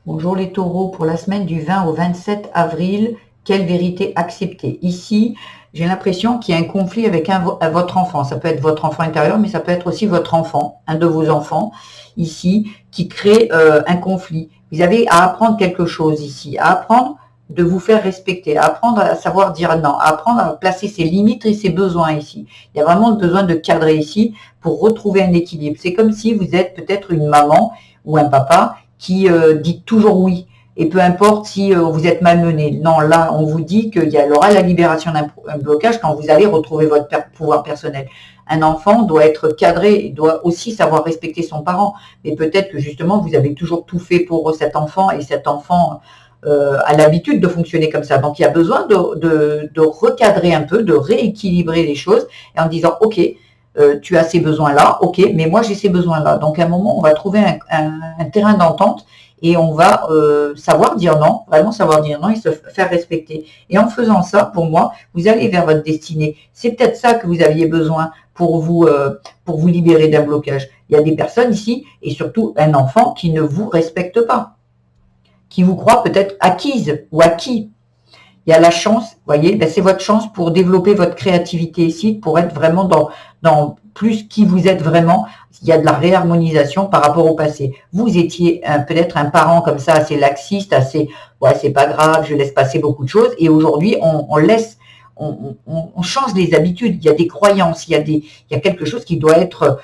Bonjour les taureaux, pour la semaine du 20 au 27 avril, quelle vérité accepter? Ici, j'ai l'impression qu'il y a un conflit avec votre enfant. Ça peut être votre enfant intérieur, mais ça peut être aussi votre enfant, un de vos enfants, ici, qui crée un conflit. Vous avez à apprendre quelque chose ici, à apprendre de vous faire respecter, à apprendre à savoir dire non, à apprendre à placer ses limites et ses besoins ici. Il y a vraiment besoin de cadrer ici pour retrouver un équilibre. C'est comme si vous êtes peut-être une maman ou un papa qui dit toujours oui. Et peu importe si vous êtes malmené. Non, là, on vous dit qu'il y aura la libération d'un blocage quand vous allez retrouver votre pouvoir personnel. Un enfant doit être cadré, il doit aussi savoir respecter son parent. Mais peut-être que justement, vous avez toujours tout fait pour cet enfant et cet enfant a l'habitude de fonctionner comme ça. Donc, il y a besoin de recadrer un peu, de rééquilibrer les choses et en disant, OK, tu as ces besoins-là, ok, mais moi j'ai ces besoins-là. Donc à un moment, on va trouver un terrain d'entente et on va savoir dire non, vraiment savoir dire non et se faire respecter. Et en faisant ça, pour moi, vous allez vers votre destinée. C'est peut-être ça que vous aviez besoin pour vous libérer d'un blocage. Il y a des personnes ici, et surtout un enfant, qui ne vous respecte pas, qui vous croit peut-être acquise ou acquis. Il y a la chance, vous voyez, ben c'est votre chance pour développer votre créativité ici, pour être vraiment dans plus qui vous êtes vraiment. Il y a de la réharmonisation par rapport au passé. Vous étiez peut-être un parent comme ça, assez laxiste, assez, ouais, c'est pas grave, je laisse passer beaucoup de choses. Et aujourd'hui, on change les habitudes. Il y a des croyances, il y a quelque chose qui doit être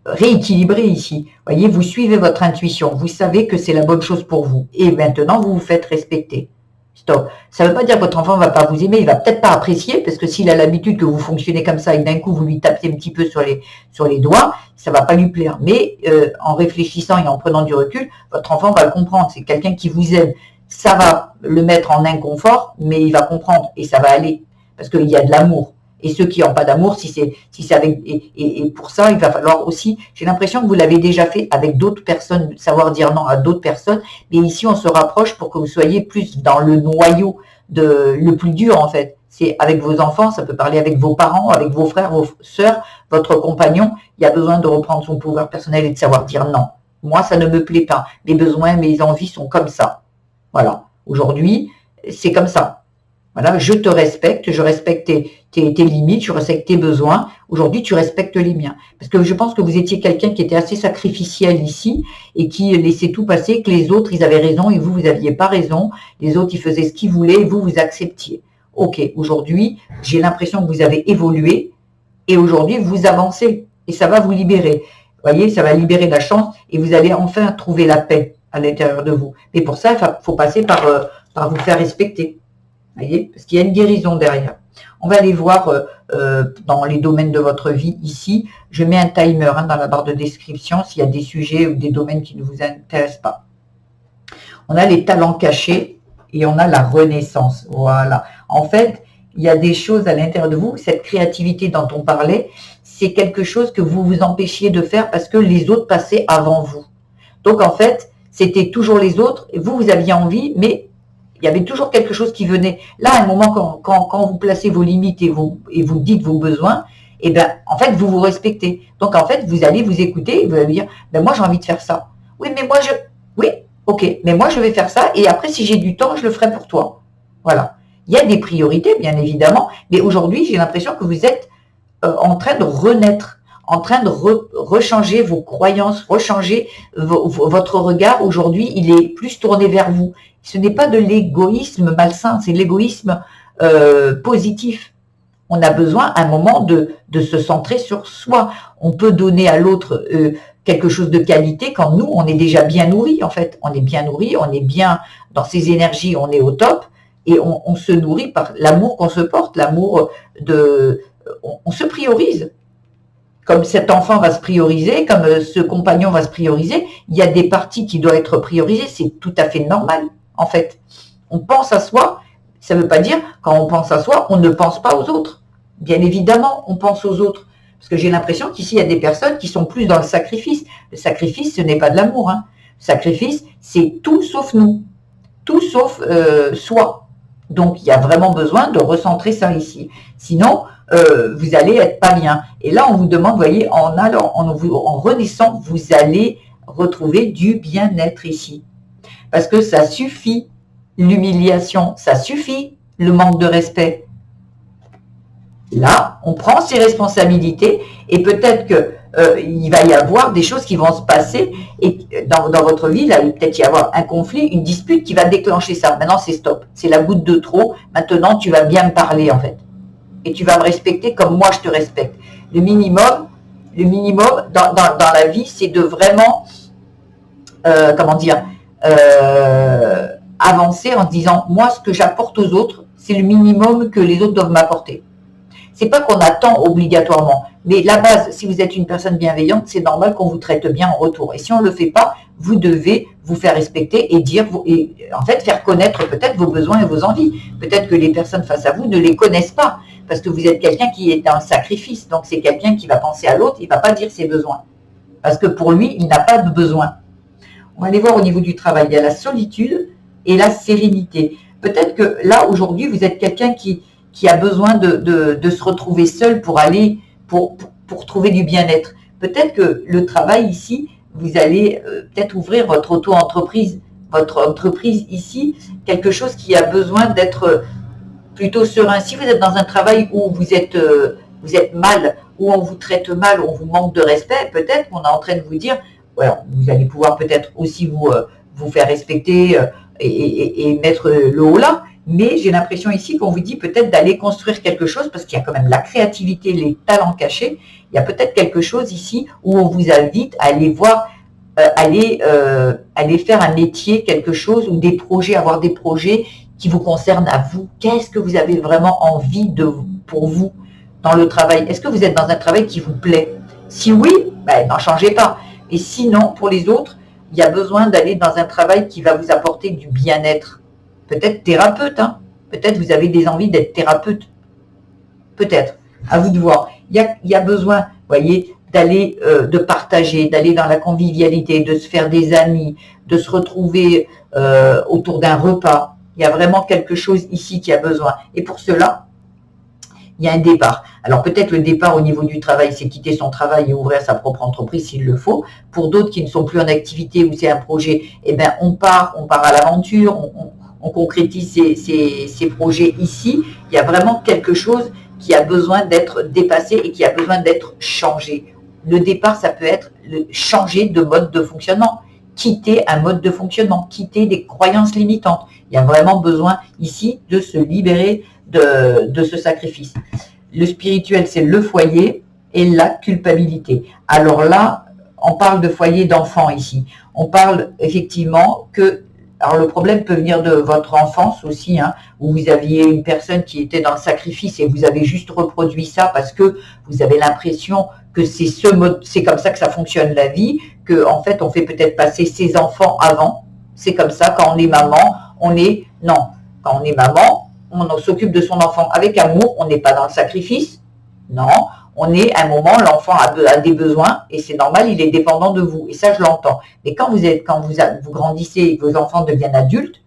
rééquilibré ici. Vous voyez, vous suivez votre intuition, vous savez que c'est la bonne chose pour vous. Et maintenant, vous vous faites respecter. Stop. Ça ne veut pas dire que votre enfant ne va pas vous aimer, il va peut-être pas apprécier, parce que s'il a l'habitude que vous fonctionnez comme ça et d'un coup vous lui tapez un petit peu sur les doigts, ça ne va pas lui plaire. Mais en réfléchissant et en prenant du recul, votre enfant va le comprendre. C'est quelqu'un qui vous aime. Ça va le mettre en inconfort, mais il va comprendre et ça va aller. Parce qu'il y a de l'amour. Et ceux qui n'ont pas d'amour, si c'est avec, et pour ça, il va falloir aussi, j'ai l'impression que vous l'avez déjà fait avec d'autres personnes, savoir dire non à d'autres personnes, mais ici on se rapproche pour que vous soyez plus dans le noyau le plus dur en fait. C'est avec vos enfants, ça peut parler avec vos parents, avec vos frères, vos sœurs, votre compagnon, il y a besoin de reprendre son pouvoir personnel et de savoir dire non. Moi, ça ne me plaît pas. Mes besoins, mes envies sont comme ça. Voilà. Aujourd'hui, c'est comme ça. Voilà, je te respecte, je respecte tes limites, je respecte tes besoins. Aujourd'hui, tu respectes les miens. Parce que je pense que vous étiez quelqu'un qui était assez sacrificiel ici et qui laissait tout passer, que les autres, ils avaient raison et vous n'aviez pas raison. Les autres, ils faisaient ce qu'ils voulaient et vous, vous acceptiez. Ok, aujourd'hui, j'ai l'impression que vous avez évolué et aujourd'hui, vous avancez et ça va vous libérer. Vous voyez, ça va libérer la chance et vous allez enfin trouver la paix à l'intérieur de vous. Mais pour ça, il faut passer par vous faire respecter. Voyez, parce qu'il y a une guérison derrière. On va aller voir dans les domaines de votre vie ici. Je mets un timer dans la barre de description s'il y a des sujets ou des domaines qui ne vous intéressent pas. On a les talents cachés et on a la renaissance. Voilà. En fait, il y a des choses à l'intérieur de vous. Cette créativité dont on parlait, c'est quelque chose que vous vous empêchiez de faire parce que les autres passaient avant vous. Donc, en fait, c'était toujours les autres. Et vous aviez envie, mais il y avait toujours quelque chose qui venait. Là, à un moment, quand vous placez vos limites et vous dites vos besoins, eh ben, en fait, vous vous respectez. Donc, en fait, vous allez vous écouter et vous allez dire, ben, moi, j'ai envie de faire ça. Oui, mais oui, ok, mais moi, je vais faire ça et après, si j'ai du temps, je le ferai pour toi. Voilà. Il y a des priorités, bien évidemment, mais aujourd'hui, j'ai l'impression que vous êtes en train de renaître, en train de rechanger vos croyances, rechanger votre regard. Aujourd'hui, il est plus tourné vers vous. Ce n'est pas de l'égoïsme malsain, c'est l'égoïsme positif. On a besoin à un moment de se centrer sur soi. On peut donner à l'autre quelque chose de qualité quand nous, on est déjà bien nourri en fait. On est bien nourri, on est bien dans ses énergies, on est au top et on se nourrit par l'amour qu'on se porte, l'amour on se priorise. Comme cet enfant va se prioriser, comme ce compagnon va se prioriser, il y a des parties qui doivent être priorisées, c'est tout à fait normal, en fait. On pense à soi, ça ne veut pas dire, quand on pense à soi, on ne pense pas aux autres. Bien évidemment, on pense aux autres. Parce que j'ai l'impression qu'ici, il y a des personnes qui sont plus dans le sacrifice. Le sacrifice, ce n'est pas de l'amour. Hein. Le sacrifice, c'est tout sauf nous. Tout sauf soi. Donc, il y a vraiment besoin de recentrer ça ici. Sinon, vous allez être pas bien. Et là, on vous demande, vous voyez, en renaissant, vous allez retrouver du bien-être ici. Parce que ça suffit, l'humiliation, ça suffit, le manque de respect. Là, on prend ses responsabilités et peut-être que il va y avoir des choses qui vont se passer et dans votre vie, là, il va peut-être y avoir un conflit, une dispute qui va déclencher ça. Maintenant, c'est stop. C'est la goutte de trop. Maintenant, tu vas bien me parler, en fait. Et tu vas me respecter comme moi, je te respecte. Le minimum dans la vie, c'est de vraiment, avancer en se disant, moi, ce que j'apporte aux autres, c'est le minimum que les autres doivent m'apporter. C'est pas qu'on attend obligatoirement, mais la base, si vous êtes une personne bienveillante, c'est normal qu'on vous traite bien en retour. Et si on ne le fait pas, vous devez vous faire respecter et dire, et en fait, faire connaître peut-être vos besoins et vos envies. Peut-être que les personnes face à vous ne les connaissent pas, parce que vous êtes quelqu'un qui est dans le sacrifice. Donc, c'est quelqu'un qui va penser à l'autre, il ne va pas dire ses besoins. Parce que pour lui, il n'a pas de besoin. On va aller voir au niveau du travail. Il y a la solitude et la sérénité. Peut-être que là, aujourd'hui, vous êtes quelqu'un qui a besoin de se retrouver seul pour aller, pour trouver du bien-être. Peut-être que le travail ici, vous allez peut-être ouvrir votre auto-entreprise, votre entreprise ici, quelque chose qui a besoin d'être plutôt serein. Si vous êtes dans un travail où vous êtes mal, où on vous traite mal, où on vous manque de respect, peut-être qu'on est en train de vous dire, voilà, vous allez pouvoir peut-être aussi vous faire respecter et mettre le haut là. Mais j'ai l'impression ici qu'on vous dit peut-être d'aller construire quelque chose, parce qu'il y a quand même la créativité, les talents cachés. Il y a peut-être quelque chose ici où on vous invite à aller voir, aller faire un métier, quelque chose, ou des projets, avoir des projets qui vous concernent à vous. Qu'est-ce que vous avez vraiment envie pour vous dans le travail? Est-ce que vous êtes dans un travail qui vous plaît? Si oui, ben, n'en changez pas. Et sinon, pour les autres, il y a besoin d'aller dans un travail qui va vous apporter du bien-être. Peut-être thérapeute, hein. Peut-être vous avez des envies d'être thérapeute. Peut-être. À vous de voir. Il y a besoin, voyez, d'aller, de partager, d'aller dans la convivialité, de se faire des amis, de se retrouver autour d'un repas. Il y a vraiment quelque chose ici qui a besoin. Et pour cela, il y a un départ. Alors peut-être le départ au niveau du travail, c'est quitter son travail et ouvrir sa propre entreprise s'il le faut. Pour d'autres qui ne sont plus en activité ou c'est un projet, eh bien on part à l'aventure, on concrétise ces projets ici. Il y a vraiment quelque chose qui a besoin d'être dépassé et qui a besoin d'être changé. Le départ, ça peut être changer de mode de fonctionnement, quitter un mode de fonctionnement, quitter des croyances limitantes. Il y a vraiment besoin ici de se libérer de ce sacrifice. Le spirituel, c'est le foyer et la culpabilité. Alors là, on parle de foyer d'enfant ici. On parle effectivement que, alors le problème peut venir de votre enfance aussi, hein, où vous aviez une personne qui était dans le sacrifice et vous avez juste reproduit ça parce que vous avez l'impression que c'est comme ça que ça fonctionne la vie, que en fait on fait peut-être passer ses enfants avant. C'est comme ça, quand on est maman, quand on est maman, on s'occupe de son enfant avec amour, on n'est pas dans le sacrifice, non, on est à un moment, l'enfant a des besoins et c'est normal, il est dépendant de vous. Et ça, je l'entends. Mais quand vous grandissez et que vos enfants deviennent adultes,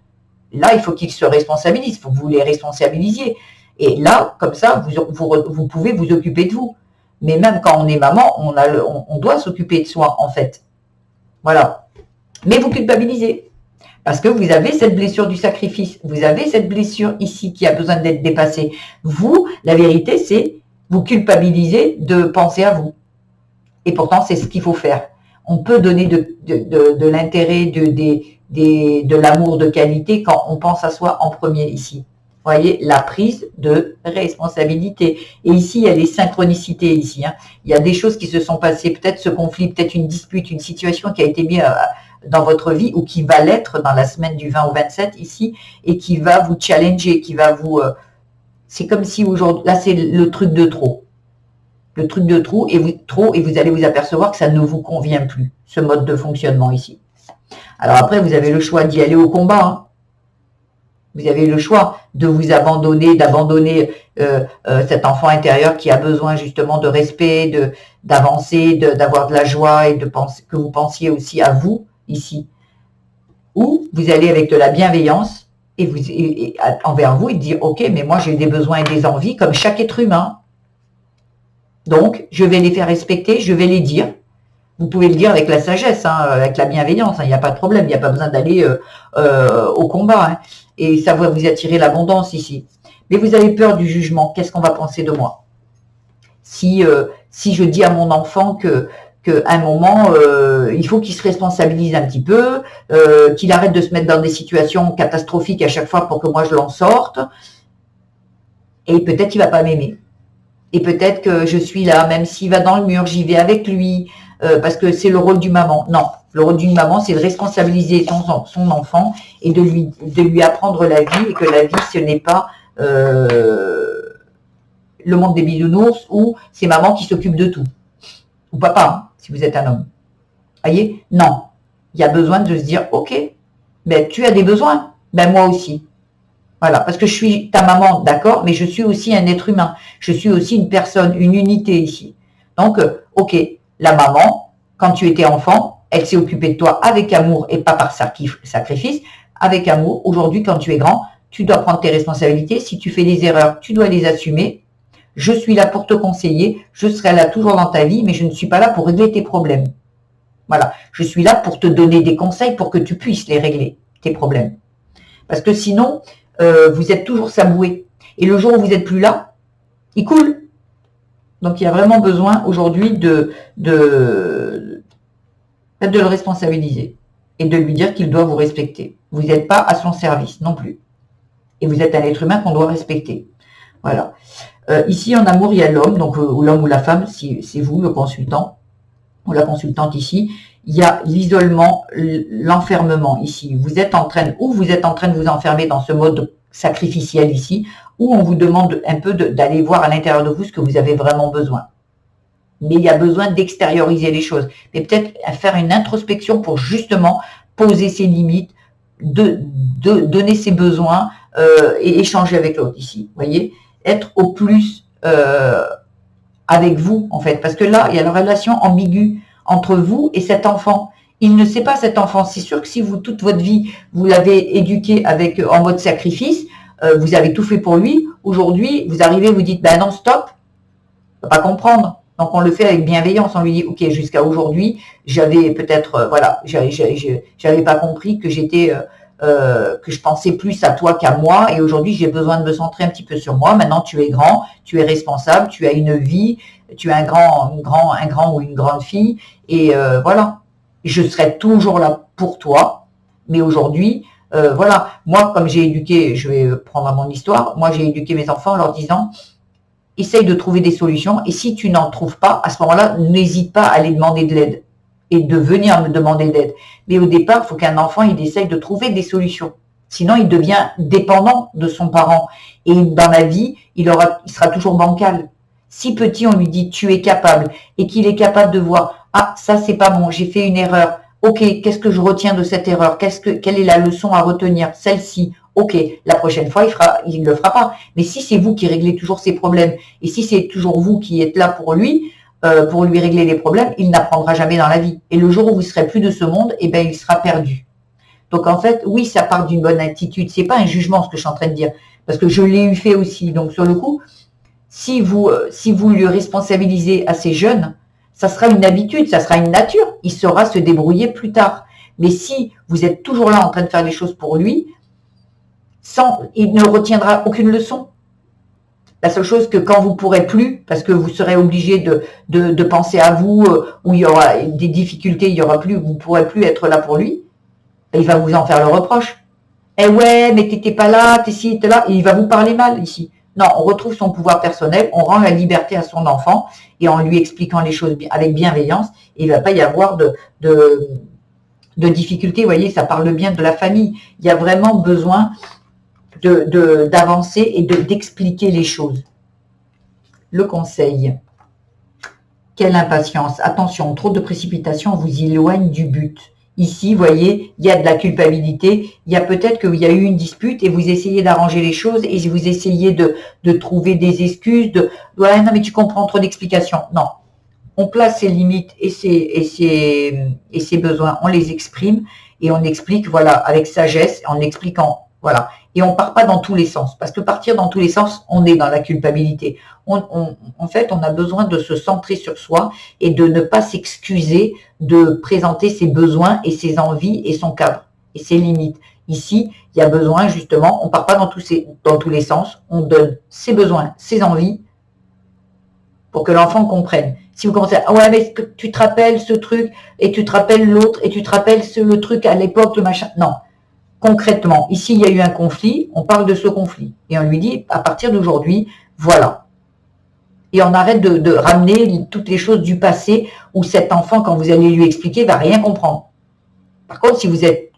là, il faut qu'ils se responsabilisent, il faut que vous les responsabilisiez. Et là, comme ça, vous pouvez vous occuper de vous. Mais même quand on est maman, on doit s'occuper de soi, en fait. Voilà. Mais vous culpabilisez. Parce que vous avez cette blessure du sacrifice. Vous avez cette blessure ici qui a besoin d'être dépassée. Vous, la vérité, c'est vous culpabiliser de penser à vous. Et pourtant, c'est ce qu'il faut faire. On peut donner de l'intérêt, de l'amour de qualité quand on pense à soi en premier ici. Vous voyez, la prise de responsabilité. Et ici, il y a les synchronicités ici. Hein. Il y a des choses qui se sont passées, peut-être ce conflit, peut-être une dispute, une situation qui a été mise dans votre vie ou qui va l'être dans la semaine du 20 au 27 ici et qui va vous challenger, qui va vous... c'est comme si aujourd'hui, là c'est le truc de trop. Le truc de trop et vous allez vous apercevoir que ça ne vous convient plus, ce mode de fonctionnement ici. Alors après, vous avez le choix d'y aller au combat. Hein. Vous avez le choix de vous abandonner, d'abandonner cet enfant intérieur qui a besoin justement de respect, d'avancer, d'avoir de la joie et que vous pensiez aussi à vous ici. Ou vous allez avec de la bienveillance et envers vous et dire ok, mais moi j'ai des besoins et des envies comme chaque être humain. Donc je vais les faire respecter, je vais les dire. Vous pouvez le dire avec la sagesse, hein, avec la bienveillance, hein, il n'y a pas de problème, il n'y a pas besoin d'aller au combat. Hein, et ça va vous attirer l'abondance ici. Mais vous avez peur du jugement. Qu'est-ce qu'on va penser de moi? Si je dis à mon enfant qu'à un moment, il faut qu'il se responsabilise un petit peu, qu'il arrête de se mettre dans des situations catastrophiques à chaque fois pour que moi je l'en sorte, et peut-être qu'il va pas m'aimer. Et peut-être que je suis là, même s'il va dans le mur, j'y vais avec lui, parce que c'est le rôle du maman. Non, le rôle d'une maman, c'est de responsabiliser son enfant et de lui apprendre la vie, et que la vie, ce n'est pas le monde des bisounours où c'est maman qui s'occupe de tout. Ou papa, hein, si vous êtes un homme. Voyez? Non. Il y a besoin de se dire, ok, ben, tu as des besoins, ben moi aussi. Voilà, parce que je suis ta maman, d'accord, mais je suis aussi un être humain. Je suis aussi une personne, une unité ici. Donc, ok, la maman, quand tu étais enfant, elle s'est occupée de toi avec amour et pas par sacrifice, avec amour. Aujourd'hui, quand tu es grand, tu dois prendre tes responsabilités. Si tu fais des erreurs, tu dois les assumer. Je suis là pour te conseiller, je serai là toujours dans ta vie, mais je ne suis pas là pour régler tes problèmes. Voilà, je suis là pour te donner des conseils pour que tu puisses les régler, tes problèmes. Parce que sinon, vous êtes toujours saboué. Et le jour où vous n'êtes plus là, il coule. Donc il y a vraiment besoin aujourd'hui de le responsabiliser et de lui dire qu'il doit vous respecter. Vous n'êtes pas à son service non plus. Et vous êtes un être humain qu'on doit respecter. Voilà. Ici, en amour, il y a l'homme, donc l'homme ou la femme, si c'est vous, le consultant, ou la consultante ici. Il y a l'isolement, l'enfermement ici. Vous êtes en train de vous enfermer dans ce mode sacrificiel ici, où on vous demande un peu d'aller voir à l'intérieur de vous ce que vous avez vraiment besoin. Mais il y a besoin d'extérioriser les choses. Mais peut-être faire une introspection pour justement poser ses limites, de donner ses besoins et échanger avec l'autre ici. Vous voyez, être au plus avec vous, en fait. Parce que là, il y a la relation ambiguë entre vous et cet enfant. Il ne sait pas, cet enfant. C'est sûr que si vous, toute votre vie, vous l'avez éduqué en mode sacrifice, vous avez tout fait pour lui. Aujourd'hui, vous arrivez, vous dites, ben non, stop, il ne va pas comprendre. Donc, on le fait avec bienveillance. On lui dit, ok, jusqu'à aujourd'hui, j'avais peut-être, voilà, j'avais pas compris que que je pensais plus à toi qu'à moi, et aujourd'hui j'ai besoin de me centrer un petit peu sur moi. Maintenant tu es grand, tu es responsable, tu as une vie, tu es un grand ou une grande fille, et voilà, je serai toujours là pour toi, mais aujourd'hui, voilà, moi comme j'ai éduqué, je vais prendre à mon histoire, moi j'ai éduqué mes enfants en leur disant, essaye de trouver des solutions, et si tu n'en trouves pas, à ce moment-là, n'hésite pas à aller demander de l'aide et de venir me demander d'aide. Mais au départ, il faut qu'un enfant, il essaye de trouver des solutions. Sinon, il devient dépendant de son parent. Et dans la vie, il sera toujours bancal. Si petit, on lui dit, tu es capable, et qu'il est capable de voir, ah, ça, c'est pas bon, j'ai fait une erreur. Ok, qu'est-ce que je retiens de cette erreur? Quelle est la leçon à retenir? Celle-ci. Ok, la prochaine fois, il ne le fera pas. Mais si c'est vous qui réglez toujours ses problèmes, et si c'est toujours vous qui êtes là pour lui régler les problèmes, il n'apprendra jamais dans la vie. Et le jour où vous serez plus de ce monde, eh ben, il sera perdu. Donc en fait, oui, ça part d'une bonne attitude. C'est pas un jugement ce que je suis en train de dire, parce que je l'ai eu fait aussi. Donc sur le coup, si vous le responsabilisez assez jeune, ça sera une habitude, ça sera une nature. Il saura se débrouiller plus tard. Mais si vous êtes toujours là en train de faire les choses pour lui, il ne retiendra aucune leçon. La seule chose que quand vous pourrez plus, parce que vous serez obligé de penser à vous, où il y aura des difficultés, il y aura plus, vous pourrez plus être là pour lui, il va vous en faire le reproche. Eh ouais, mais t'étais pas là, t'es ci, t'es là, et il va vous parler mal ici. Non, on retrouve son pouvoir personnel, on rend la liberté à son enfant, et en lui expliquant les choses avec bienveillance, il ne va pas y avoir de difficultés. Vous voyez, ça parle bien de la famille. Il y a vraiment besoin d'avancer et d'expliquer les choses. Le conseil. Quelle impatience. Attention, trop de précipitation vous éloigne du but. Ici, vous voyez, il y a de la culpabilité. Il y a peut-être qu'il y a eu une dispute et vous essayez d'arranger les choses et vous essayez de trouver des excuses. Ouais, non, mais tu comprends, trop d'explications. Non. On place ses limites et ses besoins, on les exprime et on explique, voilà, avec sagesse, en expliquant Voilà. Et on part pas dans tous les sens. Parce que partir dans tous les sens, on est dans la culpabilité. En fait, on a besoin de se centrer sur soi et de ne pas s'excuser de présenter ses besoins et ses envies et son cadre et ses limites. Ici, il y a besoin, justement, on part pas dans tous les sens. On donne ses besoins, ses envies pour que l'enfant comprenne. Si vous commencez à, ouais, mais est-ce que tu te rappelles ce truc et tu te rappelles l'autre et tu te rappelles le truc à l'époque, le machin. Non. Concrètement, ici, il y a eu un conflit, on parle de ce conflit. Et on lui dit, à partir d'aujourd'hui, voilà. Et on arrête de ramener toutes les choses du passé où cet enfant, quand vous allez lui expliquer, va rien comprendre. Par contre, si vous êtes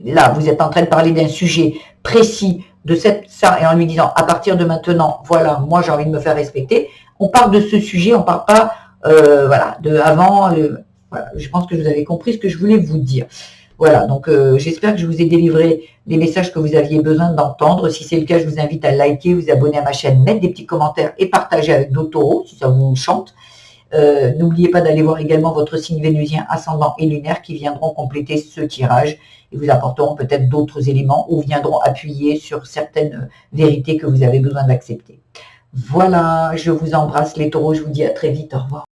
là, vous êtes en train de parler d'un sujet précis de ça, et en lui disant, à partir de maintenant, voilà, moi j'ai envie de me faire respecter, on parle de ce sujet, on ne parle pas, voilà, de avant, voilà, je pense que vous avez compris ce que je voulais vous dire. Voilà, donc j'espère que je vous ai délivré les messages que vous aviez besoin d'entendre. Si c'est le cas, je vous invite à liker, vous abonner à ma chaîne, mettre des petits commentaires et partager avec d'autres taureaux, si ça vous chante. N'oubliez pas d'aller voir également votre signe vénusien, ascendant et lunaire qui viendront compléter ce tirage et vous apporteront peut-être d'autres éléments ou viendront appuyer sur certaines vérités que vous avez besoin d'accepter. Voilà, je vous embrasse les taureaux, je vous dis à très vite, au revoir.